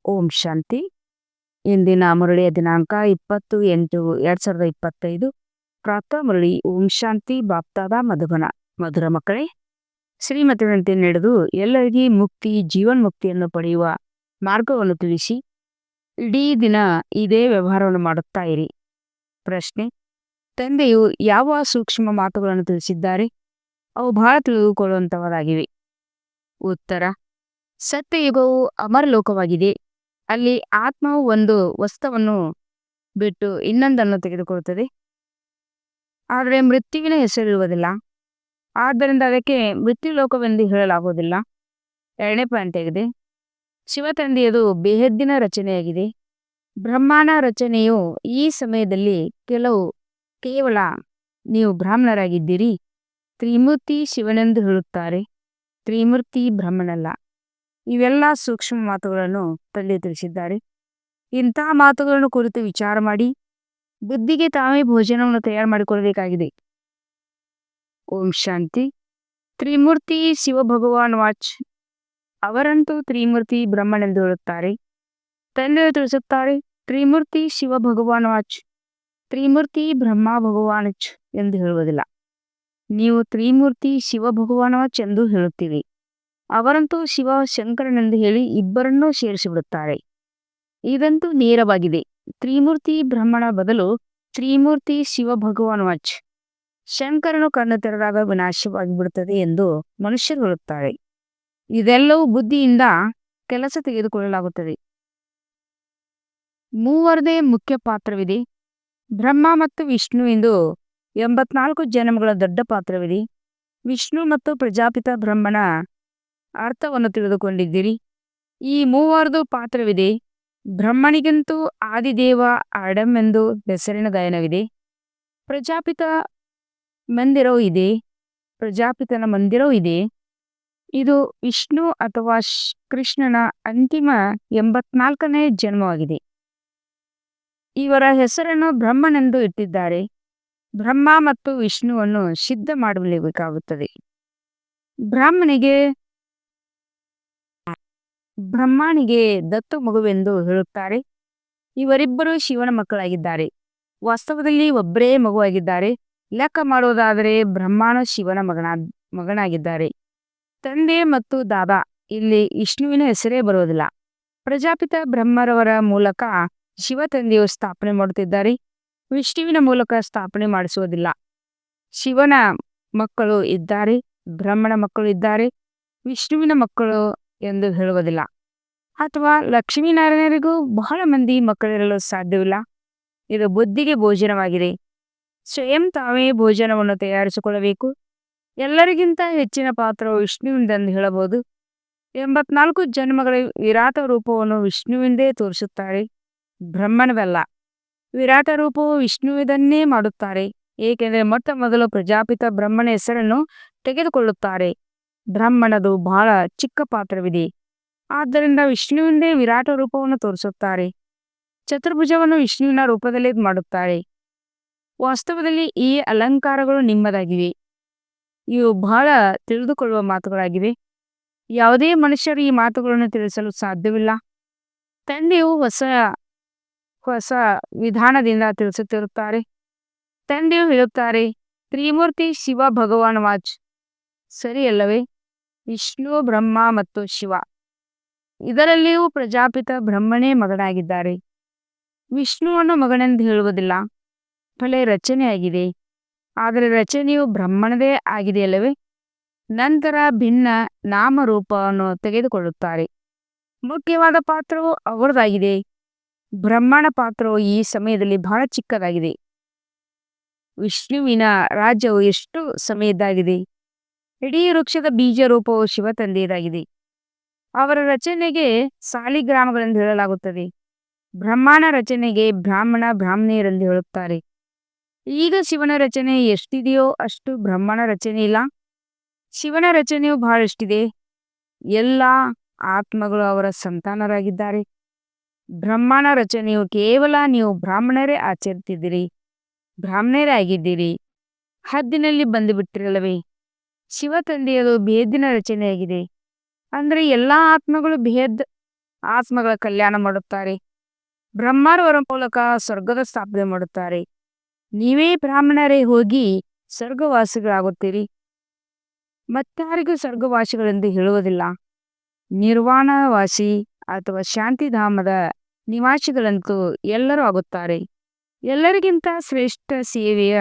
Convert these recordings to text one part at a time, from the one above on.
ಓಂ ಶಾಂತಿ. ಇಂದಿನ ಮುರಳಿಯ ದಿನಾಂಕ 20/8/2025. ಪ್ರಾತಃ ಮುರಳಿ. ಓಂ ಶಾಂತಿ. ಬಾಪ್ತಾದ ಮಧುಬನ. ಮಧುರ ಮಕ್ಕಳೇ, ಶ್ರೀಮತಿಯಂತೆ ನಡೆದು ಎಲ್ಲರಿಗೂ ಮುಕ್ತಿ, ಜೀವನ್ಮುಕ್ತಿಯನ್ನು ಪಡೆಯುವ ಮಾರ್ಗವನ್ನು ತಿಳಿಸಿ ಇಡೀ ದಿನ ಇದೇ ವ್ಯವಹಾರವನ್ನು ಮಾಡುತ್ತಾ ಇರಿ. ಪ್ರಶ್ನೆ: ತಂದೆಯು ಯಾವ ಸೂಕ್ಷ್ಮ ಮಾತುಗಳನ್ನು ತಿಳಿಸಿದ್ದಾರೆ? ಅವು ಬಹಳ ತಿಳಿದುಕೊಳ್ಳುವಂಥವಾಗಿವೆ. ಉತ್ತರ: ಸತ್ಯಯುಗವು ಅಮರಲೋಕವಾಗಿದೆ. ಅಲ್ಲಿ ಆತ್ಮವು ಒಂದು ವಸ್ತುವನ್ನು ಬಿಟ್ಟು ಇನ್ನೊಂದನ್ನು ತೆಗೆದುಕೊಳ್ಳುತ್ತದೆ. ಆದರೆ ಮೃತ್ಯುವಿನ ಹೆಸರಿರುವುದಿಲ್ಲ. ಆದ್ದರಿಂದ ಅದಕ್ಕೆ ಮೃತ್ಯುಲೋಕವೆಂದು ಹೇಳಲಾಗುವುದಿಲ್ಲ. 2ನೇ ಪಾಯಿಂಟ್ ಆಗಿದೆ. ಶಿವತಂದೆಯದು ಬೇಹದ್ದಿನ ರಚನೆಯಾಗಿದೆ. ಬ್ರಹ್ಮಾಂಡ ರಚನೆಯು ಈ ಸಮಯದಲ್ಲಿ ಕೇವಲ ನೀವು ಬ್ರಾಹ್ಮಣರಾಗಿದ್ದೀರಿ. ತ್ರಿಮೂರ್ತಿ ಶಿವನೆಂದು ಹೇಳುತ್ತಾರೆ, ತ್ರಿಮೂರ್ತಿ ಬ್ರಹ್ಮನಲ್ಲ. ಇವೆಲ್ಲ ಸೂಕ್ಷ್ಮ ಮಾತುಗಳನ್ನು ತಂದೆ ತಿಳಿಸಿದ್ದಾರೆ. ಇಂತಹ ಮಾತುಗಳನ್ನು ಕುರಿತು ವಿಚಾರ ಮಾಡಿ ಬುದ್ಧಿಗೆ ತಾವೇ ಭೋಜನವನ್ನು ತಯಾರು ಮಾಡಿಕೊಳ್ಳಬೇಕಾಗಿದೆ. ಓಂ ಶಾಂತಿ. ತ್ರಿಮೂರ್ತಿ ಶಿವ ಭಗವಾನ್ ವಾಚ್. ಅವರಂತೂ ತ್ರಿಮೂರ್ತಿ ಬ್ರಹ್ಮನೆಂದು ಹೇಳುತ್ತಾರೆ. ತಂದೆಯು ತಿಳಿಸುತ್ತಾರೆ, ತ್ರಿಮೂರ್ತಿ ಶಿವ ಭಗವಾನ್ ವಾಚ್, ತ್ರಿಮೂರ್ತಿ ಬ್ರಹ್ಮ ಭಗವಾನಚ್ ಎಂದು ಹೇಳುವುದಿಲ್ಲ. ನೀವು ತ್ರಿಮೂರ್ತಿ ಶಿವ ಭಗವಾನ್ ವಾಚ್ ಎಂದು ಹೇಳುತ್ತೀರಿ. ಅವರಂತೂ ಶಿವ ಶಂಕರನೆಂದು ಹೇಳಿ ಇಬ್ಬರನ್ನೂ ಸೇರಿಸಿಬಿಡುತ್ತಾರೆ. ಇದಂತೂ ನೇರವಾಗಿದೆ. ತ್ರಿಮೂರ್ತಿ ಬ್ರಹ್ಮಣ ಬದಲು ತ್ರಿಮೂರ್ತಿ ಶಿವ ಭಗವಾನ್ ವಾಚ್. ಶಂಕರನು ಕಣ್ಣು ತೆರೆದಾಗ ವಿನಾಶವಾಗಿ ಬಿಡುತ್ತದೆ ಎಂದು ಮನುಷ್ಯರು ಹೇಳುತ್ತಾರೆ. ಇದೆಲ್ಲವೂ ಬುದ್ಧಿಯಿಂದ ಕೆಲಸ ತೆಗೆದುಕೊಳ್ಳಲಾಗುತ್ತದೆ. ಮೂವರದೇ ಮುಖ್ಯ ಪಾತ್ರವಿದೆ. ಬ್ರಹ್ಮ ಮತ್ತು ವಿಷ್ಣು ಎಂದು 84 ಜನ್ಮಗಳ ದೊಡ್ಡ ಪಾತ್ರವಿದೆ. ವಿಷ್ಣು ಮತ್ತು ಪ್ರಜಾಪಿತ ಬ್ರಹ್ಮನ ಅರ್ಥವನ್ನು ತಿಳಿದುಕೊಂಡಿದ್ದೀರಿ. ಈ ಮೂವರದು ಪಾತ್ರವಿದೆ. ಬ್ರಹ್ಮನಿಗಂತೂ ಆದಿದೇವ ಆಡಮ್ ಎಂದು ಹೆಸರಿನ ಗಾಯನವಿದೆ. ಪ್ರಜಾಪಿತ ಮಂದಿರವೂ ಇದೆ. ಪ್ರಜಾಪಿತನ ಮಂದಿರವೂ ಇದೆ. ಇದು ವಿಷ್ಣು ಅಥವಾ ಕೃಷ್ಣನ ಅಂತಿಮ 84ನೇ ಜನ್ಮವಾಗಿದೆ. ಇವರ ಹೆಸರನ್ನು ಬ್ರಹ್ಮನೆಂದು ಇಟ್ಟಿದ್ದಾರೆ. ಬ್ರಹ್ಮ ಮತ್ತು ವಿಷ್ಣುವನ್ನು ಸಿದ್ಧ ಮಾಡಲೇಬೇಕಾಗುತ್ತದೆ. ಬ್ರಹ್ಮನಿಗೆ ದತ್ತು ಮಗುವೆಂದು ಹೇಳುತ್ತಾರೆ. ಇವರಿಬ್ಬರು ಶಿವನ ಮಕ್ಕಳಾಗಿದ್ದಾರೆ. ವಾಸ್ತವದಲ್ಲಿ ಒಬ್ಬರೇ ಮಗುವಾಗಿದ್ದಾರೆ. ಲೆಕ್ಕ ಮಾಡುವುದಾದರೆ ಬ್ರಹ್ಮನು ಶಿವನ ಮಗನಾಗಿದ್ದಾರೆ. ತಂದೆ ಮತ್ತು ದಾದಾ. ಇಲ್ಲಿ ವಿಷ್ಣುವಿನ ಹೆಸರೇ ಬರುವುದಿಲ್ಲ. ಪ್ರಜಾಪಿತ ಬ್ರಹ್ಮರವರ ಮೂಲಕ ಶಿವ ತಂದೆಯು ಸ್ಥಾಪನೆ ಮಾಡುತ್ತಿದ್ದಾರೆ. ವಿಷ್ಣುವಿನ ಮೂಲಕ ಸ್ಥಾಪನೆ ಮಾಡಿಸುವುದಿಲ್ಲ. ಶಿವನ ಮಕ್ಕಳು ಇದ್ದಾರೆ, ಬ್ರಹ್ಮನ ಮಕ್ಕಳು ಇದ್ದಾರೆ, ವಿಷ್ಣುವಿನ ಮಕ್ಕಳು ಎಂದು ಹೇಳುವುದಿಲ್ಲ. ಅಥವಾ ಲಕ್ಷ್ಮೀನಾರಾಯಣರಿಗೂ ಬಹಳ ಮಂದಿ ಮಕ್ಕಳಿರಲು ಸಾಧ್ಯವಿಲ್ಲ. ಇದು ಬುದ್ಧಿಗೆ ಭೋಜನವಾಗಿದೆ. ಸ್ವಯಂ ತಾವೇ ಭೋಜನವನ್ನು ತಯಾರಿಸಿಕೊಳ್ಳಬೇಕು. ಎಲ್ಲರಿಗಿಂತ ಹೆಚ್ಚಿನ ಪಾತ್ರವು ವಿಷ್ಣುವಿಂದೆಂದು ಹೇಳಬಹುದು. 84 ಜನ್ಮಗಳ ವಿರಾಟ ರೂಪವನ್ನು ವಿಷ್ಣುವಿಂದೇ ತೋರಿಸುತ್ತಾರೆ, ಬ್ರಹ್ಮನವಲ್ಲ. ವಿರಾಟ ರೂಪವು ವಿಷ್ಣುವಿದನ್ನೇ ಮಾಡುತ್ತಾರೆ. ಏಕೆಂದರೆ ಮೊಟ್ಟ ಮೊದಲು ಪ್ರಜಾಪಿತ ಬ್ರಹ್ಮನ ಹೆಸರನ್ನು ತೆಗೆದುಕೊಳ್ಳುತ್ತಾರೆ. ಬ್ರಹ್ಮನದು ಬಹಳ ಚಿಕ್ಕ ಪಾತ್ರವಿದೆ. ಆದ್ದರಿಂದ ವಿಷ್ಣುವಿಂದೇ ವಿರಾಟ ರೂಪವನ್ನು ತೋರಿಸುತ್ತಾರೆ. ಚತುರ್ಭುಜವನ್ನು ವಿಷ್ಣುವಿನ ರೂಪದಲ್ಲೇ ಮಾಡುತ್ತಾರೆ. ವಾಸ್ತವದಲ್ಲಿ ಈ ಅಲಂಕಾರಗಳು ನಿಮ್ಮದಾಗಿವೆ. ಇವು ಬಹಳ ತಿಳಿದುಕೊಳ್ಳುವ ಮಾತುಗಳಾಗಿವೆ. ಯಾವುದೇ ಮನುಷ್ಯರು ಈ ಮಾತುಗಳನ್ನು ತಿಳಿಸಲು ಸಾಧ್ಯವಿಲ್ಲ. ತಂದೆಯು ಹೊಸ ವಿಧಾನದಿಂದ ತಿಳಿಸುತ್ತಿರುತ್ತಾರೆ. ತಂದೆಯು ಹೇಳುತ್ತಾರೆ, ತ್ರಿಮೂರ್ತಿ ಶಿವ ಭಗವಾನ್ ವಾಚ್. ಸರಿಯಲ್ಲವೇ? ವಿಷ್ಣು, ಬ್ರಹ್ಮ ಮತ್ತು ಶಿವ. ಇದರಲ್ಲಿಯೂ ಪ್ರಜಾಪಿತ ಬ್ರಹ್ಮನೇ ಮಗನಾಗಿದ್ದಾರೆ. ವಿಷ್ಣುವನ್ನು ಮಗನೆಂದು ಹೇಳುವುದಿಲ್ಲ. ಫಲೆ ರಚನೆಯಾಗಿದೆ. ಆದರೆ ರಚನೆಯು ಬ್ರಹ್ಮನದೇ ಆಗಿದೆಯಲ್ಲವೇ? ನಂತರ ಭಿನ್ನ ನಾಮರೂಪವನ್ನು ತೆಗೆದುಕೊಳ್ಳುತ್ತಾರೆ. ಮುಖ್ಯವಾದ ಪಾತ್ರವು ಅವರದಾಗಿದೆ. ಬ್ರಹ್ಮನ ಪಾತ್ರವು ಈ ಸಮಯದಲ್ಲಿ ಬಹಳ ಚಿಕ್ಕದಾಗಿದೆ. ವಿಷ್ಣುವಿನ ರಾಜ್ಯವು ಎಷ್ಟು ಸಮಯದ್ದಾಗಿದೆ. ಇಡೀ ವೃಕ್ಷದ ಬೀಜ ರೂಪವು ಶಿವ ತಂದೆಯದಾಗಿದೆ. ಅವರ ರಚನೆಗೆ ಸಾಲಿಗ್ರಾಮಗಳೆಂದು ಹೇಳಲಾಗುತ್ತದೆ. ಬ್ರಹ್ಮನ ರಚನೆಗೆ ಬ್ರಾಹ್ಮಣಿಯರೆಂದು ಹೇಳುತ್ತಾರೆ. ಈಗ ಶಿವನ ರಚನೆ ಎಷ್ಟಿದೆಯೋ ಅಷ್ಟು ಬ್ರಹ್ಮನ ರಚನೆ ಇಲ್ಲ. ಶಿವನ ರಚನೆಯು ಬಹಳಷ್ಟಿದೆ. ಎಲ್ಲ ಆತ್ಮಗಳು ಅವರ ಸಂತಾನರಾಗಿದ್ದಾರೆ. ಬ್ರಹ್ಮನ ರಚನೆಯು ಕೇವಲ ನೀವು ಬ್ರಾಹ್ಮಣರೇ ಆಚರಿಸುತ್ತಿದ್ದೀರಿ, ಬ್ರಾಹ್ಮಣರೇ ಆಗಿದ್ದೀರಿ. ಹದ್ದಿನಲ್ಲಿ ಬಂದು ಬಿಟ್ಟಿರಲ್ಲವೇ? ಶಿವ ತಂದೆಯದು ಬೇಹದ್ದಿನ ರಚನೆಯಾಗಿದೆ. ಅಂದರೆ ಎಲ್ಲ ಆತ್ಮಗಳು ಬೇಹದ್ ಆತ್ಮಗಳ ಕಲ್ಯಾಣ ಮಾಡುತ್ತಾರೆ. ಬ್ರಹ್ಮರವರ ಮೂಲಕ ಸ್ವರ್ಗದ ಸ್ಥಾಪನೆ ಮಾಡುತ್ತಾರೆ. ನೀವೇ ಬ್ರಾಹ್ಮಣರೇ ಹೋಗಿ ಸ್ವರ್ಗವಾಸಿಗಳಾಗುತ್ತೀರಿ. ಮತ್ತಾರಿಗೂ ಸ್ವರ್ಗವಾಸಿಗಳೆಂದು ಹೇಳುವುದಿಲ್ಲ. ನಿರ್ವಾಣವಾಸಿ ಅಥವಾ ಶಾಂತಿಧಾಮದ ನಿವಾಸಿಗಳಂತೂ ಎಲ್ಲರೂ ಆಗುತ್ತಾರೆ. ಎಲ್ಲರಿಗಿಂತ ಶ್ರೇಷ್ಠ ಸೇವೆಯ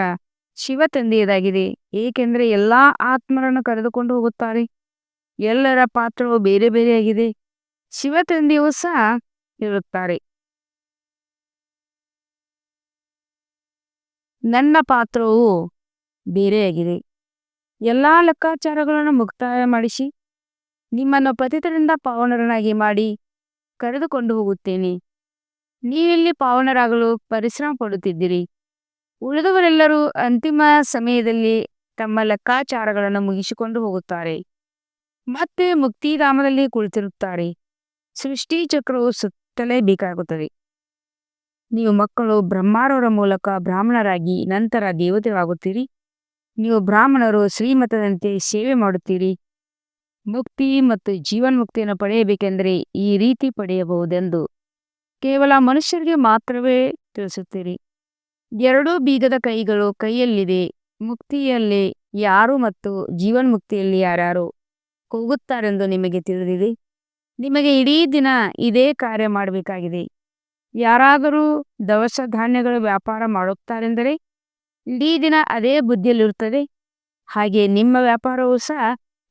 ಶಿವ ತಂದೆಯದಾಗಿದೆ. ಏಕೆಂದರೆ ಎಲ್ಲಾ ಆತ್ಮರನ್ನು ಕರೆದುಕೊಂಡು ಹೋಗುತ್ತಾರೆ. ಎಲ್ಲರ ಪಾತ್ರವು ಬೇರೆ ಬೇರೆಯಾಗಿದೆ. ಶಿವ ತಂದೆಯೂ ಸಹ ಹೇಳುತ್ತಾರೆ, ನನ್ನ ಪಾತ್ರವು ಬೇರೆಯಾಗಿದೆ. ಎಲ್ಲಾ ಲೆಕ್ಕಾಚಾರಗಳನ್ನು ಮುಕ್ತಾಯ ಮಾಡಿಸಿ ನಿಮ್ಮನ್ನು ಪತಿತರಿಂದ ಪಾವನರನ್ನಾಗಿ ಮಾಡಿ ಕರೆದುಕೊಂಡು ಹೋಗುತ್ತೇನೆ. ನೀವಿಲ್ಲಿ ಪಾವನರಾಗಲು ಪರಿಶ್ರಮ ಪಡುತ್ತಿದ್ದೀರಿ. ಉಳಿದವರೆಲ್ಲರೂ ಅಂತಿಮ ಸಮಯದಲ್ಲಿ ತಮ್ಮ ಲೆಕ್ಕಾಚಾರಗಳನ್ನು ಮುಗಿಸಿಕೊಂಡು ಹೋಗುತ್ತಾರೆ. ಮತ್ತೆ ಮುಕ್ತಿಧಾಮದಲ್ಲಿ ಕುಳಿತಿರುತ್ತಾರೆ. ಸೃಷ್ಟಿ ಚಕ್ರವು ಸುತ್ತಲೇಬೇಕಾಗುತ್ತದೆ. ನೀವು ಮಕ್ಕಳು ಬ್ರಹ್ಮರವರ ಮೂಲಕ ಬ್ರಾಹ್ಮಣರಾಗಿ ನಂತರ ದೇವತೆಗಳಾಗುತ್ತೀರಿ. ನೀವು ಬ್ರಾಹ್ಮಣರು ಶ್ರೀಮತದಂತೆ ಸೇವೆ ಮಾಡುತ್ತೀರಿ. ಮುಕ್ತಿ ಮತ್ತು ಜೀವನ್ಮುಕ್ತಿಯನ್ನು ಪಡೆಯಬೇಕೆಂದರೆ ಈ ರೀತಿ ಪಡೆಯಬಹುದೆಂದು ಕೇವಲ ಮನುಷ್ಯರಿಗೆ ಮಾತ್ರವೇ ತಿಳಿಸುತ್ತೀರಿ. ಎರಡೂ ಬೀಗದ ಕೈಗಳು ಕೈಯಲ್ಲಿದೆ. ಮುಕ್ತಿಯಲ್ಲಿ ಯಾರು ಮತ್ತು ಜೀವನ್ಮುಕ್ತಿಯಲ್ಲಿ ಯಾರ್ಯಾರು ಹೋಗುತ್ತಾರೆಂದು ನಿಮಗೆ ತಿಳಿದಿದೆ. ನಿಮಗೆ ಇಡೀ ದಿನ ಇದೇ ಕಾರ್ಯ ಮಾಡಬೇಕಾಗಿದೆ. ಯಾರಾದರೂ ದವಸ ಧಾನ್ಯಗಳ ವ್ಯಾಪಾರ ಮಾಡುತ್ತಾರೆಂದರೆ ಇಡೀ ದಿನ ಅದೇ ಬುದ್ಧಿಯಲ್ಲಿರುತ್ತದೆ. ಹಾಗೆ ನಿಮ್ಮ ವ್ಯಾಪಾರವೂ ಸಹ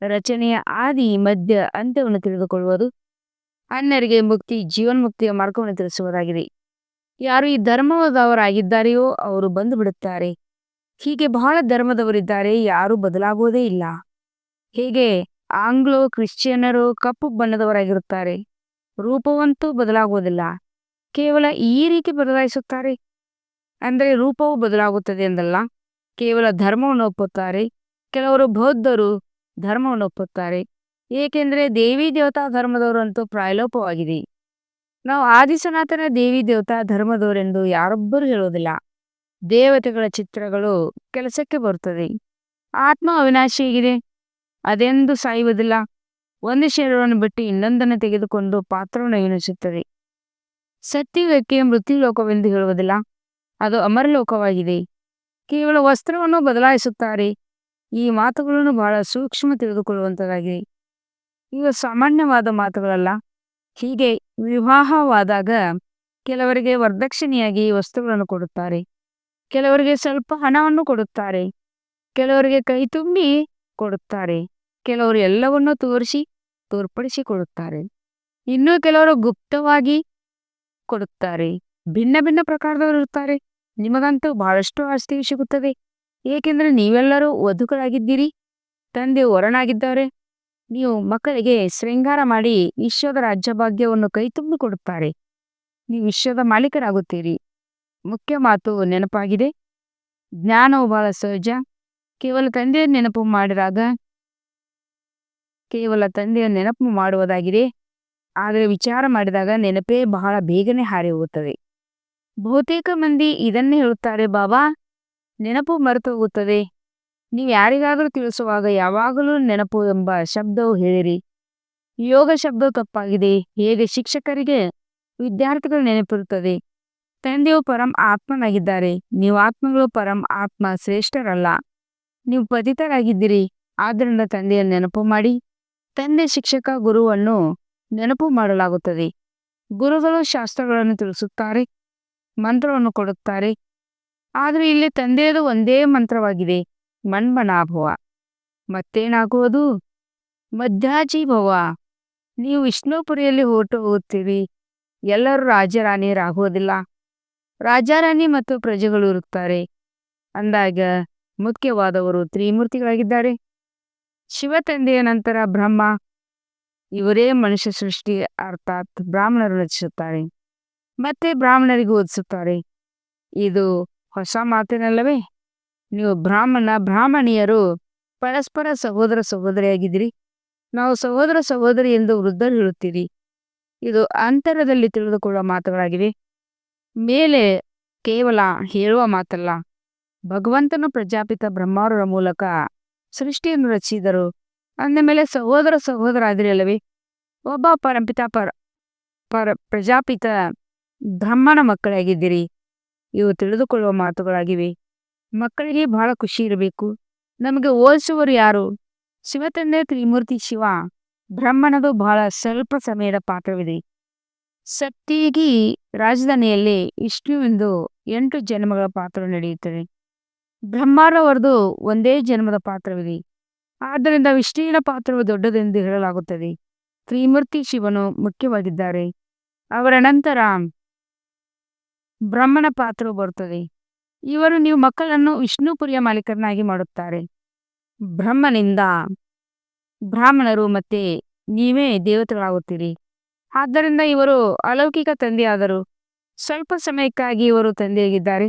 ರಚನೆಯ ಆದಿ ಮಧ್ಯ ಅಂತ್ಯವನ್ನು ತಿಳಿದುಕೊಳ್ಳುವುದು, ಅನ್ಯರಿಗೆ ಮುಕ್ತಿ ಜೀವನ್ಮುಕ್ತಿಯ ಮಾರ್ಗವನ್ನು ತಿಳಿಸುವುದಾಗಿದೆ. ಯಾರು ಈ ಧರ್ಮದವರಾಗಿದ್ದಾರೆಯೋ ಅವರು ಬಂದು ಬಿಡುತ್ತಾರೆ. ಹೀಗೆ ಬಹಳ ಧರ್ಮದವರಿದ್ದಾರೆ, ಯಾರೂ ಬದಲಾಗುವುದೇ ಇಲ್ಲ. ಹೇಗೆ ಆಂಗ್ಲೋ ಕ್ರಿಶ್ಚಿಯನ್ನರು ಕಪ್ಪು ಬಣ್ಣದವರಾಗಿರುತ್ತಾರೆ, ರೂಪವಂತೂ ಬದಲಾಗುವುದಿಲ್ಲ. ಕೇವಲ ಈ ರೀತಿ ಬದಲಾಯಿಸುತ್ತಾರೆ. ಅಂದರೆ ರೂಪವು ಬದಲಾಗುತ್ತದೆ ಎಂದಲ್ಲ, ಕೇವಲ ಧರ್ಮವನ್ನು ಒಪ್ಪುತ್ತಾರೆ. ಕೆಲವರು ಬೌದ್ಧರು ಧರ್ಮವನ್ನು ಒಪ್ಪುತ್ತಾರೆ. ಏಕೆಂದರೆ ದೇವಿ ದೇವತಾ ಧರ್ಮದವರು ಅಂತೂ ಪ್ರಾಯಲೋಪವಾಗಿದೆ. ನಾವು ಆದಿ ಸನಾತನ ದೇವಿ ದೇವತಾ ಧರ್ಮದವರೆಂದು ಯಾರೊಬ್ಬರೂ ಹೇಳುವುದಿಲ್ಲ. ದೇವತೆಗಳ ಚಿತ್ರಗಳು ಕೆಲಸಕ್ಕೆ ಬರುತ್ತದೆ. ಆತ್ಮ ಅವಿನಾಶಿಯಾಗಿದೆ, ಅದೆಂದು ಸಾಯುವುದಿಲ್ಲ. ಒಂದು ಶರೀರವನ್ನು ಬಿಟ್ಟು ಇನ್ನೊಂದನ್ನು ತೆಗೆದುಕೊಂಡು ಪಾತ್ರವನ್ನು ಅವಿನಿಸುತ್ತದೆ. ಸತ್ಯುಗಕ್ಕೆ ಮೃತ್ಯುಲೋಕವೆಂದು ಹೇಳುವುದಿಲ್ಲ, ಅದು ಅಮರಲೋಕವಾಗಿದೆ. ಕೇವಲ ವಸ್ತ್ರವನ್ನು ಬದಲಾಯಿಸುತ್ತಾರೆ. ಈ ಮಾತುಗಳನ್ನು ಬಹಳ ಸೂಕ್ಷ್ಮ ತಿಳಿದುಕೊಳ್ಳುವಂಥದ್ದಾಗಿದೆ. ಇವು ಸಾಮಾನ್ಯವಾದ ಮಾತುಗಳಲ್ಲ. ಹೀಗೆ ವಿವಾಹವಾದಾಗ ಕೆಲವರಿಗೆ ವರದಕ್ಷಿಣೆಯಾಗಿ ವಸ್ತುಗಳನ್ನು ಕೊಡುತ್ತಾರೆ, ಕೆಲವರಿಗೆ ಸ್ವಲ್ಪ ಹಣವನ್ನು ಕೊಡುತ್ತಾರೆ, ಕೆಲವರಿಗೆ ಕೈ ತುಂಬಿ ಕೊಡುತ್ತಾರೆ, ಕೆಲವರು ಎಲ್ಲವನ್ನೂ ತೋರ್ಪಡಿಸಿ ಕೊಡುತ್ತಾರೆ, ಇನ್ನೂ ಕೆಲವರು ಗುಪ್ತವಾಗಿ ಕೊಡುತ್ತಾರೆ. ಭಿನ್ನ ಭಿನ್ನ ಪ್ರಕಾರದವರು ಇರುತ್ತಾರೆ. ನಿಮಗಂತೂ ಬಹಳಷ್ಟು ಆಸ್ತಿಯು ಸಿಗುತ್ತದೆ. ಏಕೆಂದರೆ ನೀವೆಲ್ಲರೂ ವಧುಗಳಾಗಿದ್ದೀರಿ, ತಂದೆ ವರನಾಗಿದ್ದಾರೆ. ನೀವು ಮಕ್ಕಳಿಗೆ ಶೃಂಗಾರ ಮಾಡಿ ವಿಶ್ವದ ರಾಜ್ಯಭಾಗ್ಯವನ್ನು ಕೈ ತುಂಬಿ ಕೊಡುತ್ತಾರೆ. ನೀವು ವಿಶ್ವದ ಮಾಲೀಕರಾಗುತ್ತೀರಿ. ಮುಖ್ಯ ಮಾತು ನೆನಪಾಗಿದೆ. ಜ್ಞಾನವು ಬಹಳ ಸಹಜ. ಕೇವಲ ತಂದೆಯ ನೆನಪು ಮಾಡುವುದಾಗಿದೆ. ಆದರೆ ವಿಚಾರ ಮಾಡಿದಾಗ ನೆನಪೇ ಬಹಳ ಬೇಗನೆ ಹಾರಿ ಹೋಗುತ್ತದೆ. ಬಹುತೇಕ ಮಂದಿ ಇದನ್ನೇ ಹೇಳುತ್ತಾರೆ, ಬಾಬಾ ನೆನಪು ಮರೆತು ಹೋಗುತ್ತದೆ. ನೀವು ಯಾರಿಗಾದರೂ ತಿಳಿಸುವಾಗ ಯಾವಾಗಲೂ ನೆನಪು ಎಂಬ ಶಬ್ದವು ಹೇಳಿರಿ. ಯೋಗ ಶಬ್ದ ತಪ್ಪಾಗಿದೆ. ಹೇಗೆ ಶಿಕ್ಷಕರಿಗೆ ವಿದ್ಯಾರ್ಥಿಗಳು ನೆನಪಿರುತ್ತದೆ. ತಂದೆಯು ಪರಂ ಆತ್ಮನಾಗಿದ್ದಾರೆ. ನೀವು ಆತ್ಮಗಳು ಪರಂ ಆತ್ಮ ಶ್ರೇಷ್ಠರಲ್ಲ. ನೀವು ಪತಿತರಾಗಿದ್ದೀರಿ. ಆದ್ದರಿಂದ ತಂದೆಯನ್ನು ನೆನಪು ಮಾಡಿ. ತಂದೆ ಶಿಕ್ಷಕ ಗುರುವನ್ನು ನೆನಪು ಮಾಡಲಾಗುತ್ತದೆ. ಗುರುಗಳು ಶಾಸ್ತ್ರಗಳನ್ನು ತಿಳಿಸುತ್ತಾರೆ, ಮಂತ್ರವನ್ನು ಕೊಡುತ್ತಾರೆ. ಆದರೆ ಇಲ್ಲಿ ತಂದೆಯದು ಒಂದೇ ಮಂತ್ರವಾಗಿದೆ, ಮನ್ಮನಾಭವ. ಮತ್ತೇನಾಗುವುದು? ಮಧ್ಯಾಜೀಭವ. ನೀವು ವಿಷ್ಣುಪುರಿಯಲ್ಲಿ ಹೊರಟು ಹೋಗುತ್ತೀರಿ. ಎಲ್ಲರೂ ರಾಜರಾಣಿಯರಾಗುವುದಿಲ್ಲ. ರಾಜಾರಾಣಿ ಮತ್ತು ಪ್ರಜೆಗಳು ಇರುತ್ತಾರೆ. ಅಂದಾಗ ಮುಖ್ಯವಾದವರು ತ್ರಿಮೂರ್ತಿಗಳಾಗಿದ್ದಾರೆ. ಶಿವ ತಂದೆಯ ನಂತರ ಬ್ರಹ್ಮ. ಇವರೇ ಮನುಷ್ಯ ಸೃಷ್ಟಿ ಅರ್ಥಾತ್ ಬ್ರಾಹ್ಮಣರು ರಚಿಸುತ್ತಾರೆ, ಮತ್ತೆ ಬ್ರಾಹ್ಮಣರಿಗೆ ಓದಿಸುತ್ತಾರೆ. ಇದು ಹೊಸ ಮಾತೇನಲ್ಲವೇ? ನೀವು ಬ್ರಾಹ್ಮಣಿಯರು ಪರಸ್ಪರ ಸಹೋದರ ಸಹೋದರಿಯಾಗಿದ್ದೀರಿ. ನಾವು ಸಹೋದರ ಸಹೋದರಿ ಎಂದು ವೃದ್ಧರು ಹೇಳುತ್ತೀರಿ. ಇದು ಅಂತರದಲ್ಲಿ ತಿಳಿದುಕೊಳ್ಳುವ ಮಾತುಗಳಾಗಿವೆ. ಮೇಲೆ ಕೇವಲ ಹೇಳುವ ಮಾತಲ್ಲ. ಭಗವಂತನು ಪ್ರಜಾಪಿತ ಬ್ರಹ್ಮರವರ ಮೂಲಕ ಸೃಷ್ಟಿಯನ್ನು ರಚಿಸಿದರು. ಅಂದ ಮೇಲೆ ಸಹೋದರ ಸಹೋದರ ಆದಿರಿ ಅಲ್ಲವೇ? ಒಬ್ಬ ಪ್ರಜಾಪಿತ ಬ್ರಹ್ಮನ ಮಕ್ಕಳಾಗಿದ್ದೀರಿ. ಇವು ತಿಳಿದುಕೊಳ್ಳುವ ಮಾತುಗಳಾಗಿವೆ. ಮಕ್ಕಳಿಗೆ ಬಹಳ ಖುಷಿ ಇರಬೇಕು. ನಮಗೆ ಹೋಲಿಸುವರು ಯಾರು? ಶಿವತಂದೆ ತ್ರಿಮೂರ್ತಿ ಶಿವ ಬ್ರಹ್ಮನದು ಬಹಳ ಸ್ವಲ್ಪ ಸಮಯದ ಪಾತ್ರವಿದೆ. ಸತ್ಯಗಿ ರಾಜಧಾನಿಯಲ್ಲಿ ವಿಷ್ಣುವೆಂದು 8 ಜನ್ಮಗಳ ಪಾತ್ರ ನಡೆಯುತ್ತದೆ. ಬ್ರಹ್ಮರವರದು ಒಂದೇ ಜನ್ಮದ ಪಾತ್ರವಿದೆ. ಆದ್ದರಿಂದ ವಿಷ್ಣುವಿನ ಪಾತ್ರವು ದೊಡ್ಡದೆಂದು ಹೇಳಲಾಗುತ್ತದೆ. ತ್ರಿಮೂರ್ತಿ ಶಿವನು ಮುಖ್ಯವಾಗಿದ್ದಾರೆ. ಅವರ ನಂತರ ಬ್ರಹ್ಮನ ಪಾತ್ರವು ಬರುತ್ತದೆ. ಇವರು ನೀವು ಮಕ್ಕಳನ್ನು ವಿಷ್ಣುಪುರಿಯ ಮಾಲೀಕರನ್ನಾಗಿ ಮಾಡುತ್ತಾರೆ. ಬ್ರಹ್ಮನಿಂದ ಬ್ರಾಹ್ಮಣರು ಮತ್ತೆ ನೀವೇ ದೇವತೆಗಳಾಗುತ್ತೀರಿ. ಆದ್ದರಿಂದ ಇವರು ಅಲೌಕಿಕ ತಂದೆಯಾದರು. ಸ್ವಲ್ಪ ಸಮಯಕ್ಕಾಗಿ ಇವರು ತಂದೆಯಾಗಿದ್ದಾರೆ.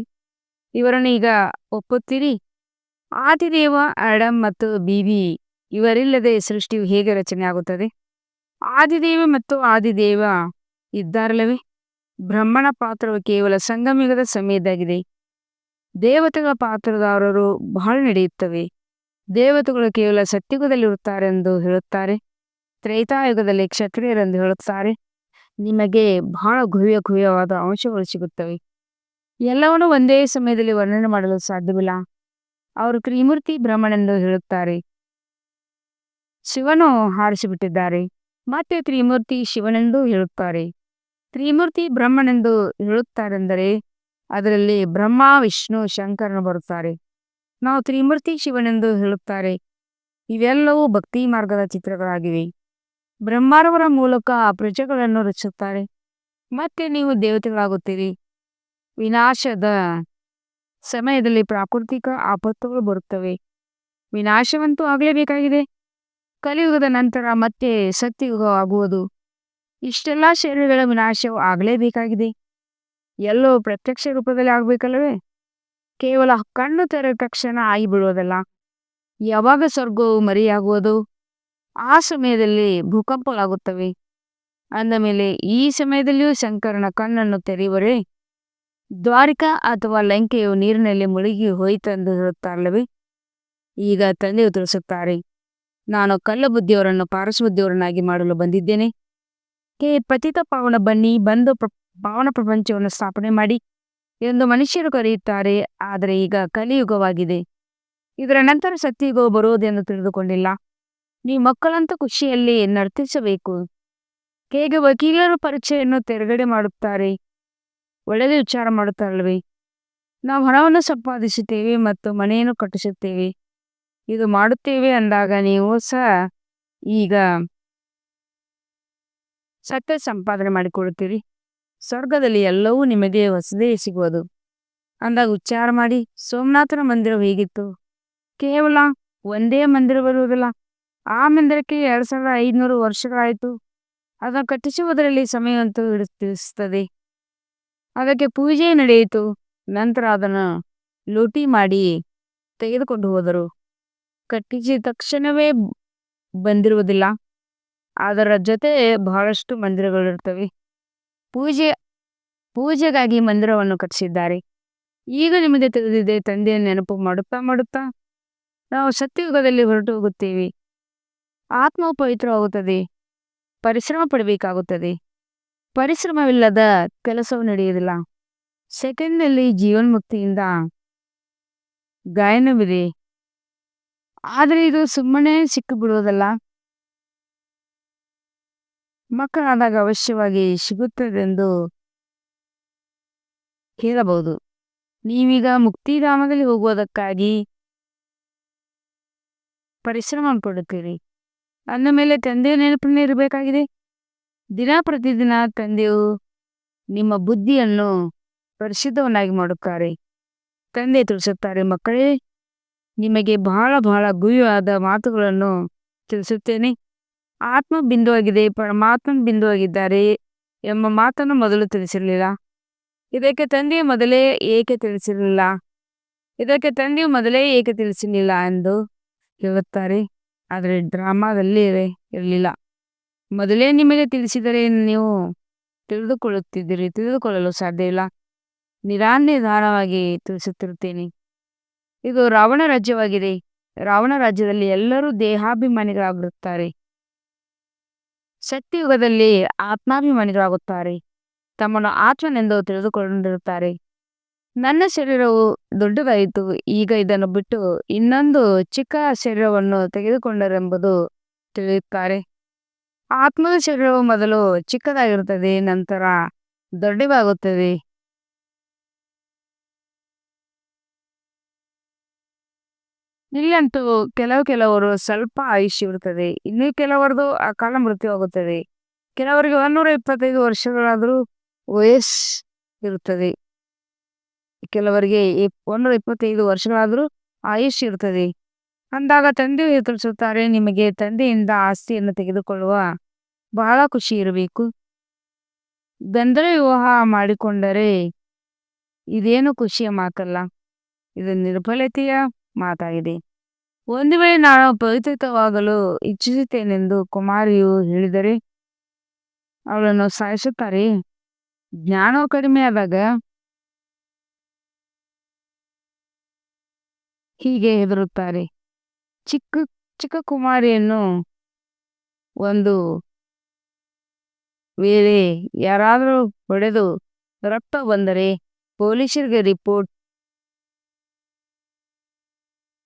ಇವರನ್ನು ಈಗ ಒಪ್ಪುತ್ತೀರಿ? ಆದಿದೇವ ಆಡಮ್ ಮತ್ತು ಬೀಬಿ ಇವರಿಲ್ಲದೆ ಸೃಷ್ಟಿಯು ಹೇಗೆ ರಚನೆ ಆಗುತ್ತದೆ? ಆದಿದೇವ ಮತ್ತು ಆದಿದೇವ ಇದ್ದಾರಲ್ಲವೇ? ಬ್ರಹ್ಮನ ಪಾತ್ರವು ಕೇವಲ ಸಂಗಮಯುಗದ ಸಮಯದಾಗಿದೆ. ದೇವತೆಗಳ ಪಾತ್ರದಾರರು ಬಹಳ ನಡೆಯುತ್ತವೆ. ದೇವತೆಗಳು ಕೇವಲ ಸತ್ಯುಗದಲ್ಲಿರುತ್ತಾರೆ ಎಂದು ಹೇಳುತ್ತಾರೆ. ತ್ರೇತಾಯುಗದಲ್ಲಿ ಕ್ಷತ್ರಿಯರೆಂದು ಹೇಳುತ್ತಾರೆ. ನಿಮಗೆ ಬಹಳ ಗುಹ್ಯವಾದ ಅಂಶಗಳು ಸಿಗುತ್ತವೆ. ಎಲ್ಲವನ್ನೂ ಒಂದೇ ಸಮಯದಲ್ಲಿ ವರ್ಣನೆ ಮಾಡಲು ಸಾಧ್ಯವಿಲ್ಲ. ಅವರು ತ್ರಿಮೂರ್ತಿ ಬ್ರಹ್ಮನೆಂದು ಹೇಳುತ್ತಾರೆ. ಶಿವನು ಹಾರಿಸಿಬಿಟ್ಟಿದ್ದಾರೆ. ಮತ್ತೆ ತ್ರಿಮೂರ್ತಿ ಶಿವನೆಂದು ಹೇಳುತ್ತಾರೆ. ತ್ರಿಮೂರ್ತಿ ಬ್ರಹ್ಮನೆಂದು ಹೇಳುತ್ತಾರೆಂದರೆ ಅದರಲ್ಲಿ ಬ್ರಹ್ಮ ವಿಷ್ಣು ಶಂಕರನು ಬರುತ್ತಾರೆ. ನಾವು ತ್ರಿಮೂರ್ತಿ ಶಿವನೆಂದು ಹೇಳುತ್ತಾರೆ. ಇವೆಲ್ಲವೂ ಭಕ್ತಿ ಮಾರ್ಗದ ಚಿತ್ರಗಳಾಗಿವೆ. ಬ್ರಹ್ಮರವರ ಮೂಲಕ ಪ್ರಜೆಗಳನ್ನು ರಚಿಸುತ್ತಾರೆ. ಮತ್ತೆ ನೀವು ದೇವತೆಗಳಾಗುತ್ತೀರಿ. ವಿನಾಶದ ಸಮಯದಲ್ಲಿ ಪ್ರಾಕೃತಿಕ ಆಪತ್ತುಗಳು ಬರುತ್ತವೆ. ವಿನಾಶವಂತೂ ಆಗಲೇಬೇಕಾಗಿದೆ. ಕಲಿಯುಗದ ನಂತರ ಮತ್ತೆ ಸತ್ಯಯುಗ ಆಗುವುದು. ಇಷ್ಟೆಲ್ಲ ಶರೀರಗಳ ವಿನಾಶವು ಆಗಲೇಬೇಕಾಗಿದೆ. ಎಲ್ಲವೂ ಪ್ರತ್ಯಕ್ಷ ರೂಪದಲ್ಲಿ ಆಗಬೇಕಲ್ಲವೇ? ಕೇವಲ ಕಣ್ಣು ತೆರೆದ ತಕ್ಷಣ ಆಗಿಬಿಡುವುದಲ್ಲ. ಯಾವಾಗ ಸ್ವರ್ಗವು ಮರೆಯಾಗುವುದು ಆ ಸಮಯದಲ್ಲಿ ಭೂಕಂಪಗಳಾಗುತ್ತವೆ. ಅಂದ ಮೇಲೆ ಈ ಸಮಯದಲ್ಲಿಯೂ ಶಂಕರನ ಕಣ್ಣನ್ನು ತೆರೆಯುವರೇ? ದ್ವಾರಿಕಾ ಅಥವಾ ಲಂಕೆಯು ನೀರಿನಲ್ಲಿ ಮುಳುಗಿ ಹೋಯಿತೆಂದು ಹೇಳುತ್ತಾರಲ್ಲವೇ? ಈಗ ತಂದೆಯು ತಿಳಿಸುತ್ತಾರೆ, ನಾನು ಕಳ್ಳ ಬುದ್ಧಿಯವರನ್ನು ಪಾರಸಬುದ್ಧಿಯವರನ್ನಾಗಿ ಮಾಡಲು ಬಂದಿದ್ದೇನೆ. ಪತಿತ ಪಾವನ ಬನ್ನಿ, ಬಂದು ಪಾವನ ಪ್ರಪಂಚವನ್ನು ಸ್ಥಾಪನೆ ಮಾಡಿ ಎಂದು ಮನುಷ್ಯರು ಕರೆಯುತ್ತಾರೆ. ಆದರೆ ಈಗ ಕಲಿಯುಗವಾಗಿದೆ. ಇದರ ನಂತರ ಸತ್ಯಯುಗವು ಬರುವುದೆಂದು ತಿಳಿದುಕೊಂಡಿಲ್ಲ. ನೀವು ಮಕ್ಕಳಂತೂ ಖುಷಿಯಲ್ಲಿ ನರ್ತಿಸಬೇಕು. ಹೇಗೆ ವಕೀಲರು ಪರೀಕ್ಷೆಯನ್ನು ತೆರೆಗಡೆ ಮಾಡುತ್ತಾರೆ, ಒಳ್ಳೆಯದೇ ವಿಚಾರ ಮಾಡುತ್ತಾರಲ್ವೇ? ನಾವು ಹಣವನ್ನು ಸಂಪಾದಿಸುತ್ತೇವೆ ಮತ್ತು ಮನೆಯನ್ನು ಕಟ್ಟಿಸುತ್ತೇವೆ. ಇದು ಮಾಡುತ್ತೇವೆ ಅಂದಾಗ ನೀವು ಸಹ ಈಗ ಸತ್ಯ ಸಂಪಾದನೆ ಮಾಡಿಕೊಳ್ಳುತ್ತೀರಿ. ಸ್ವರ್ಗದಲ್ಲಿ ಎಲ್ಲವೂ ನಿಮಗೆ ಹೊಸದೇ ಸಿಗುವುದು ಅಂದಾಗ ಉಚ್ಚಾರ ಮಾಡಿ. ಸೋಮನಾಥನ ಮಂದಿರವು ಹೇಗಿತ್ತು? ಕೇವಲ ಒಂದೇ ಮಂದಿರವಿರುವುದಿಲ್ಲ. ಆ ಮಂದಿರಕ್ಕೆ 2500 ವರ್ಷಗಳಾಯಿತು. ಅದನ್ನು ಕಟ್ಟಿಸುವುದರಲ್ಲಿ ಸಮಯವಂತೂ ತಿಳಿಸುತ್ತದೆ. ಅದಕ್ಕೆ ಪೂಜೆ ನಡೆಯಿತು. ನಂತರ ಅದನ್ನು ಲೂಟಿ ಮಾಡಿ ತೆಗೆದುಕೊಂಡು ಹೋದರು. ಕಟ್ಟಿಸಿದ ತಕ್ಷಣವೇ ಬಂದಿರುವುದಿಲ್ಲ. ಅದರ ಜೊತೆ ಬಹಳಷ್ಟು ಮಂದಿರಗಳಿರ್ತವೆ. ಪೂಜೆಗಾಗಿ ಮಂದಿರವನ್ನು ಕಟ್ಟಿಸಿದ್ದಾರೆ. ಈಗ ನಿಮಗೆ ತಿಳಿದಿದೆ. ತಂದೆಯನ್ನು ನೆನಪು ಮಾಡುತ್ತಾ ಮಾಡುತ್ತಾ ನಾವು ಸತ್ಯಯುಗದಲ್ಲಿ ಹೊರಟು ಹೋಗುತ್ತೇವೆ. ಆತ್ಮವು ಪವಿತ್ರವಾಗುತ್ತದೆ. ಪರಿಶ್ರಮ ಪಡಬೇಕಾಗುತ್ತದೆ. ಪರಿಶ್ರಮವಿಲ್ಲದ ಕೆಲಸವು ನಡೆಯುವುದಿಲ್ಲ. ಸೆಕೆಂಡ್ನಲ್ಲಿ ಜೀವನ್ಮುಕ್ತಿಯಿಂದ ಗಾಯನವಿದೆ. ಆದರೆ ಇದು ಸುಮ್ಮನೆ ಸಿಕ್ಕಿಬಿಡುವುದಲ್ಲ. ಮಕ್ಕಳಾದಾಗ ಅವಶ್ಯವಾಗಿ ಸಿಗುತ್ತದೆಂದು ಹೇಳಬಹುದು. ನೀವೀಗ ಮುಕ್ತಿಧಾಮದಲ್ಲಿ ಹೋಗುವುದಕ್ಕಾಗಿ ಪರಿಶ್ರಮ ಪಡುತ್ತೀರಿ. ಅಂದ ಮೇಲೆ ತಂದೆಯ ನೆನಪನ್ನೇ ಇರಬೇಕಾಗಿದೆ. ದಿನ ಪ್ರತಿದಿನ ತಂದೆಯು ನಿಮ್ಮ ಬುದ್ಧಿಯನ್ನು ಪರಿಶುದ್ಧವನ್ನಾಗಿ ಮಾಡುತ್ತಾರೆ. ತಂದೆ ತಿಳಿಸುತ್ತಾರೆ, ಮಕ್ಕಳೇ, ನಿಮಗೆ ಬಹಳ ಬಹಳ ಗುಹ್ಯವಾದ ಮಾತುಗಳನ್ನು ತಿಳಿಸುತ್ತೇನೆ. ಆತ್ಮ ಬಿಂದುವಾಗಿದೆ, ಪರಮಾತ್ಮ ಬಿಂದುವಾಗಿದ್ದಾರೆ ಎಂಬ ಮಾತನ್ನು ಮೊದಲು ತಿಳಿಸಿರಲಿಲ್ಲ. ಇದಕ್ಕೆ ತಂದೆಯು ಮೊದಲೇ ಏಕೆ ತಿಳಿಸಲಿಲ್ಲ ಎಂದು ಹೇಳುತ್ತಾರೆ. ಆದರೆ ಡ್ರಾಮಾದಲ್ಲಿ ಇರಲಿಲ್ಲ. ಮೊದಲೇ ನಿಮಗೆ ತಿಳಿಸಿದರೆ ನೀವು ತಿಳಿದುಕೊಳ್ಳಲು ಸಾಧ್ಯವಿಲ್ಲ. ನಿಧಾನವಾಗಿ ತಿಳಿಸುತ್ತಿರುತ್ತೇನೆ. ಇದು ರಾವಣ ರಾಜ್ಯವಾಗಿದೆ. ರಾವಣ ರಾಜ್ಯದಲ್ಲಿ ಎಲ್ಲರೂ ದೇಹಾಭಿಮಾನಿಗಳಾಗಿರುತ್ತಾರೆ. ಸತ್ಯಯುಗದಲ್ಲಿ ಆತ್ಮಾಭಿಮಾನಿಗಳಾಗುತ್ತಾರೆ. ತಮ್ಮನ್ನು ಆತ್ಮನೆಂದು ತಿಳಿದುಕೊಂಡಿರುತ್ತಾರೆ. ನನ್ನ ಶರೀರವು ದೊಡ್ಡದಾಯಿತು, ಈಗ ಇದನ್ನು ಬಿಟ್ಟು ಇನ್ನೊಂದು ಚಿಕ್ಕ ಶರೀರವನ್ನು ತೆಗೆದುಕೊಂಡರೆಂಬುದು ತಿಳಿಯುತ್ತಾರೆ. ಆತ್ಮದ ಶರೀರವು ಮೊದಲು ಚಿಕ್ಕದಾಗಿರುತ್ತದೆ, ನಂತರ ದೊಡ್ಡದಾಗುತ್ತದೆ. ಇಲ್ಲಂತೂ ಕೆಲವರು ಸ್ವಲ್ಪ ಆಯುಷ್ಯ ಇರುತ್ತದೆ, ಇನ್ನು ಕೆಲವರದು ಅಕಾಲ ಮೃತ್ಯು ಆಗುತ್ತದೆ. ಕೆಲವರಿಗೆ 125 ವರ್ಷಗಳಾದರೂ ವಯಸ್ಸು ಇರುತ್ತದೆ. ಕೆಲವರಿಗೆ 125 ವರ್ಷಗಳಾದರೂ ಆಯುಷ್ಯ ಇರುತ್ತದೆ. ಅಂದಾಗ ತಂದೆಯು ತಿಳಿಸುತ್ತಾರೆ, ನಿಮಗೆ ತಂದೆಯಿಂದ ಆಸ್ತಿಯನ್ನು ತೆಗೆದುಕೊಳ್ಳುವ ಬಹಳ ಖುಷಿ ಇರಬೇಕು. ಗಂಧರ್ವ ವಿವಾಹ ಮಾಡಿಕೊಂಡರೆ ಇದೇನು ಖುಷಿಯ ಮಾತಲ್ಲ, ಇದು ನಿರ್ಬಲತೆಯ ಮಾತಾಗಿದೆ. ಒಂದು ವೇಳೆ ನಾನು ಪವಿತ್ರವಾಗಲು ಇಚ್ಛಿಸುತ್ತೇನೆಂದು ಕುಮಾರಿಯು ಹೇಳಿದರೆ ಅವಳನ್ನು ಸಾಯಿಸುತ್ತಾರೆ. ಜ್ಞಾನವು ಕಡಿಮೆ ಆದಾಗ ಹೀಗೆ ಹೆದರುತ್ತಾರೆ. ಚಿಕ್ಕ ಚಿಕ್ಕ ಕುಮಾರಿಯನ್ನು ಒಂದು ವೇಳೆ ಯಾರಾದರೂ ಹೊಡೆದು ರಕ್ತ ಬಂದರೆ ಪೊಲೀಸರಿಗೆ ರಿಪೋರ್ಟ್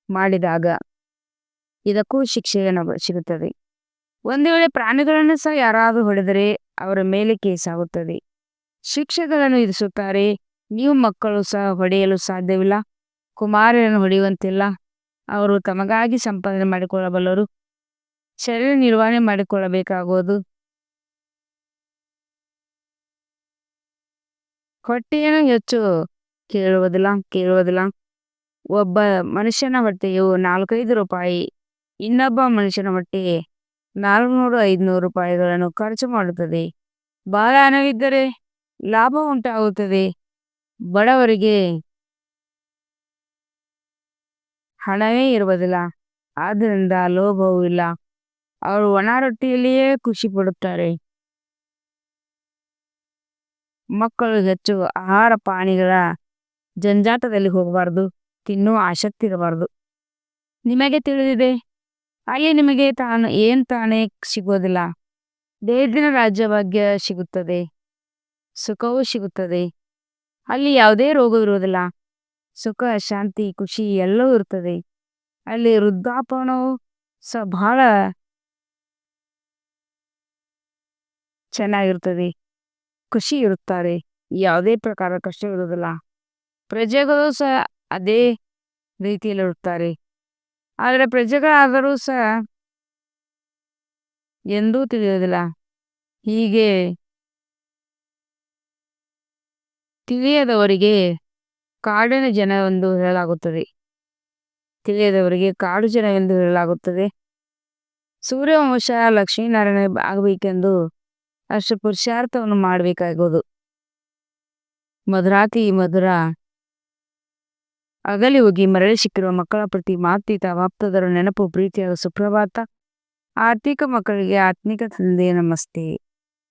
ಮಾಡಿದಾಗ ಇದಕ್ಕೂ ಶಿಕ್ಷೆ ಸಿಗುತ್ತದೆ. ಒಂದು ವೇಳೆ ಪ್ರಾಣಿಗಳನ್ನು ಸಹ ಯಾರಾದರೂ ಹೊಡೆದರೆ ಅವರ ಮೇಲೆ ಕೇಸಾಗುತ್ತದೆ. ಶಿಕ್ಷೆಗಳನ್ನು ವಿಧಿಸುತ್ತಾರೆ. ನೀವು ಮಕ್ಕಳು ಸಹ ಹೊಡೆಯಲು ಸಾಧ್ಯವಿಲ್ಲ, ಕುಮಾರರನ್ನು ಹೊಡೆಯುವಂತಿಲ್ಲ. ಅವರು ತಮಗಾಗಿ ಸಂಪಾದನೆ ಮಾಡಿಕೊಳ್ಳಬಲ್ಲರು, ಶರೀರ ನಿರ್ವಹಣೆ ಮಾಡಿಕೊಳ್ಳಬೇಕಾಗುವುದು. ಹೊಟ್ಟೆಯನ್ನು ಹೆಚ್ಚು ಕೇಳುವುದಿಲ್ಲ. ಒಬ್ಬ ಮನುಷ್ಯನ ಹೊಟ್ಟೆಯು 4-5 ರೂಪಾಯಿ, ಇನ್ನೊಬ್ಬ ಮನುಷ್ಯನ ಹೊಟ್ಟೆಗೆ 400-500 ರೂಪಾಯಿಗಳನ್ನು ಖರ್ಚು ಮಾಡುತ್ತದೆ. ಬಹಳ ಹಣವಿದ್ದರೆ ಲಾಭ ಉಂಟಾಗುತ್ತದೆ. ಬಡವರಿಗೆ ಹಣವೇ ಇರುವುದಿಲ್ಲ, ಆದ್ದರಿಂದ ಲೋಭವೂ ಇಲ್ಲ. ಅವರು ಒಣ ರೊಟ್ಟಿಯಲ್ಲಿಯೇ ಖುಷಿ ಪಡುತ್ತಾರೆ. ಮಕ್ಕಳು ಹೆಚ್ಚು ಆಹಾರ ಪಾನೀಯಗಳ ಜಂಜಾಟದಲ್ಲಿ ಹೋಗಬಾರದು, ತಿನ್ನುವ ಆಸಕ್ತಿ ಇರಬಾರದು. ನಿಮಗೆ ತಿಳಿದಿದೆ, ಅಲ್ಲಿ ನಿಮಗೆ ತಾನೇ ಸಿಗೋದಿಲ್ಲ. ದೇಹದಿನ ರಾಜ್ಯಭಾಗ್ಯ ಸಿಗುತ್ತದೆ, ಸುಖವೂ ಸಿಗುತ್ತದೆ. ಅಲ್ಲಿ ಯಾವುದೇ ರೋಗವಿರುವುದಿಲ್ಲ, ಸುಖ, ಶಾಂತಿ, ಖುಷಿ ಎಲ್ಲವೂ ಇರುತ್ತದೆ. ಅಲ್ಲಿ ವೃದ್ಧಾಪನವು ಸಹ ಬಹಳ ಚೆನ್ನಾಗಿರುತ್ತದೆ. ಖುಷಿ ಇರುತ್ತಾರೆ, ಯಾವುದೇ ಪ್ರಕಾರ ಕಷ್ಟವಿರುವುದಿಲ್ಲ. ಪ್ರಜೆಗಳು ಸಹ ಅದೇ ರೀತಿಯಲ್ಲಿರುತ್ತಾರೆ. ಆದರೆ ಪ್ರಜೆಗಳಾದರೂ ಸಹ ಎಂದೂ ತಿಳಿಯುವುದಿಲ್ಲ. ಹೀಗೆ ತಿಳಿಯದವರಿಗೆ ಕಾಡಿನ ಜನವೆಂದು ಹೇಳಲಾಗುತ್ತದೆ. ಸೂರ್ಯವಂಶ ಲಕ್ಷ್ಮೀನಾರಾಯಣ ಆಗಬೇಕೆಂದು ಅಷ್ಟು ಪುರುಷಾರ್ಥವನ್ನು ಮಾಡಬೇಕಾಗುವುದು. ಮಧುರಾತಿ ಮಧುರ ಅಗಲಿ ಹೋಗಿ ಮರಳಿ ಸಿಕ್ಕಿರುವ ಮಕ್ಕಳ ಪ್ರತಿ ಮಾತೀತ ಆಪ್ತದರ ನೆನಪು, ಪ್ರೀತಿಯಾದ ಸುಪ್ರಭಾತ. ಆರ್ಥಿಕ ಮಕ್ಕಳಿಗೆ ಆತ್ಮಿಕ ತಂದೆ ನಮಸ್ತೆ.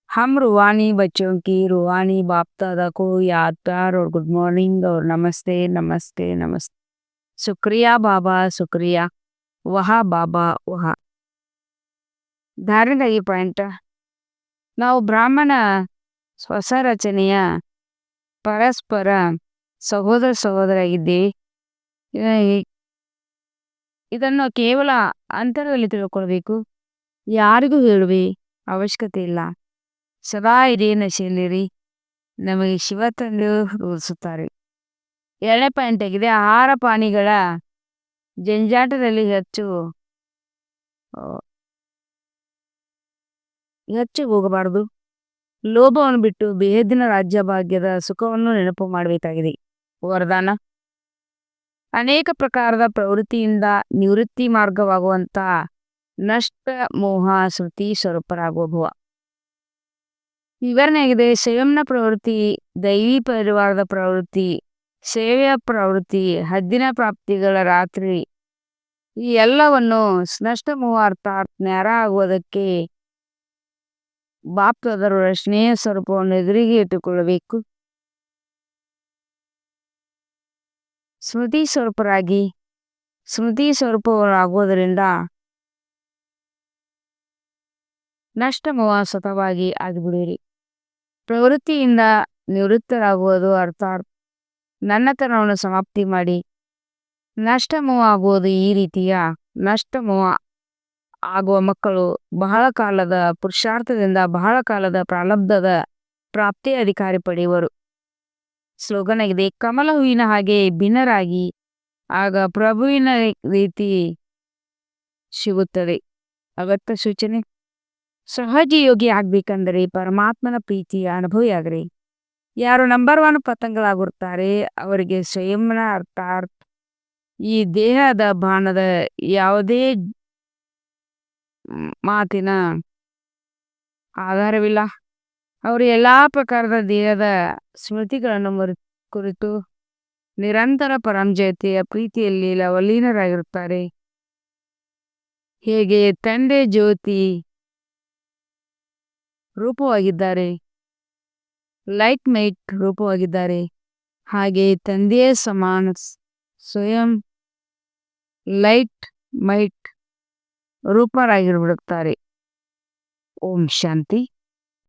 हम रूहानी बच्चों की रूहानी बाप दादा को याद, प्यार और गुड मॉर्निंग और नमस्ते नमस्ते नमस्ते. शुक्रिया बाबा, शुक्रिया. वहा ಬಾಬಾ ವಹ. ಧಾರಣೆಗಾಗಿ ಪಾಯಿಂಟ್. ನಾವು ಬ್ರಾಹ್ಮಣ ಹೊಸ ರಚನೆಯ ಪರಸ್ಪರ ಸಹೋದರಿಯಾಗಿದ್ದೇವೆ. ಇದನ್ನು ಕೇವಲ ಅಂತರದಲ್ಲಿ ತಿಳ್ಕೊಳ್ಬೇಕು, ಯಾರಿಗೂ ಹೇಳುವೆ ಅವಶ್ಯಕತೆ ಇಲ್ಲ. ಸದಾ ಇದೇ ನಶೆಯಲ್ಲಿರಿ, ನಮಗೆ ಶಿವ ತಂದೆಯು ರೂಪಿಸುತ್ತಾರೆ. 2ನೇ ಪಾಯಿಂಟ್ ಆಗಿದೆ, ಆಹಾರ ಪಾನೀಯಗಳ ಜಂಜಾಟದಲ್ಲಿ ಹೆಚ್ಚು ಹೋಗಬಾರದು. ಲೋಭವನ್ನು ಬಿಟ್ಟು ಬೇಹದ್ದಿನ ರಾಜ್ಯ ಭಾಗ್ಯದ ಸುಖವನ್ನು ನೆನಪು ಮಾಡಬೇಕಾಗಿದೆ. ವರದಾನ: ಅನೇಕ ಪ್ರಕಾರದ ಪ್ರವೃತ್ತಿಯಿಂದ ನಿವೃತ್ತಿ ಮಾರ್ಗವಾಗುವಂತಹ ನಷ್ಟ ಮೋಹ ಶ್ರುತಿ ಸ್ವರೂಪರಾಗುವ. ವಿವರಣೆಯಾಗಿದೆ, ಸಂಯಮನ ಪ್ರವೃತ್ತಿ, ದೈವಿ ಪರಿವಾರದ ಪ್ರವೃತ್ತಿ, ಸೇವೆಯ ಪ್ರವೃತ್ತಿ, ಹದ್ದಿನ ಪ್ರಾಪ್ತಿಗಳ ರಾತ್ರಿ, ಈ ಎಲ್ಲವನ್ನು ನಷ್ಟ ಮೋಹ ಅರ್ಥಾತ್ ನೇರ ಆಗುವುದಕ್ಕೆ ಬಾಪ್ತದರ ಸ್ನೇಹ ಸ್ವರೂಪವನ್ನು ಎದುರಿಗೆ ಇಟ್ಟುಕೊಳ್ಳಬೇಕು. ಸ್ಮೃತಿ ಸ್ವರೂಪರಾಗುವುದರಿಂದ ನಷ್ಟಮೋಹ ಸ್ವತಃವಾಗಿ ಆಗಿಬಿಡಿರಿ. ಪ್ರವೃತ್ತಿಯಿಂದ ನಿವೃತ್ತರಾಗುವುದು ಅರ್ಥಾತ್ ನನ್ನತನವನ್ನು ಸಮಾಪ್ತಿ ಮಾಡಿ ನಷ್ಟಮೋಹ ಆಗುವುದು. ಈ ರೀತಿಯ ನಷ್ಟಮೋಹ ಆಗುವ ಮಕ್ಕಳು ಬಹಳ ಕಾಲದ ಪುರುಷಾರ್ಥದಿಂದ ಬಹಳ ಕಾಲದ ಪ್ರಾರಬ್ಧದ ಪ್ರಾಪ್ತಿಯ ಅಧಿಕಾರಿ ಪಡೆಯುವರು. ಸ್ಲೋಗನ್ ಆಗಿದೆ, ಕಮಲ ಹೂವಿನ ಹಾಗೆ ಭಿನ್ನರಾಗಿ ಆಗ ಪ್ರಭುವಿನ ರೀತಿ ಸಿಗುತ್ತದೆ. ಅಗತ್ಯ ಸೂಚನೆ, ಸಹಜ ಯೋಗಿ ಆಗ್ಬೇಕಂದ್ರೆ ಪರಮಾತ್ಮನ ಪ್ರೀತಿಯ ಅನುಭವಿಯಾಗ್ರಿ. ಯಾರು ನಂಬರ್ 1 ಪತಂಗಗಳಾಗಿರ್ತಾರೆ ಅವರಿಗೆ ಸ್ವಯಂನ ಅರ್ಥಾತ್ ಈ ದೇಹದ ಬಾಣದ ಯಾವುದೇ ಮಾತಿನ ಆಧಾರವಿಲ್ಲ. ಅವರು ಎಲ್ಲಾ ಪ್ರಕಾರದ ದೇಹದ ಸ್ಮೃತಿಗಳನ್ನು ಕುರಿತು ನಿರಂತರ ಪರಂಜ್ಯೋತಿಯ ಪ್ರೀತಿಯಲ್ಲಿ ಲವಲೀನರಾಗಿರುತ್ತಾರೆ. ಹೇಗೆ ತಂದೆ ಜ್ಯೋತಿ ರೂಪವಾಗಿದ್ದಾರೆ, ಲೈಟ್ ಮೈಟ್ ರೂಪವಾಗಿದ್ದಾರೆ, ಹಾಗೆ ತಂದೆಯೇ ಸಮಾನ ಸ್ವಯಂ ಲೈಟ್ ಮೈಟ್ ರೂಪರಾಗಿರುತ್ತಾರೆ. ಓಂ ಶಾಂತಿ.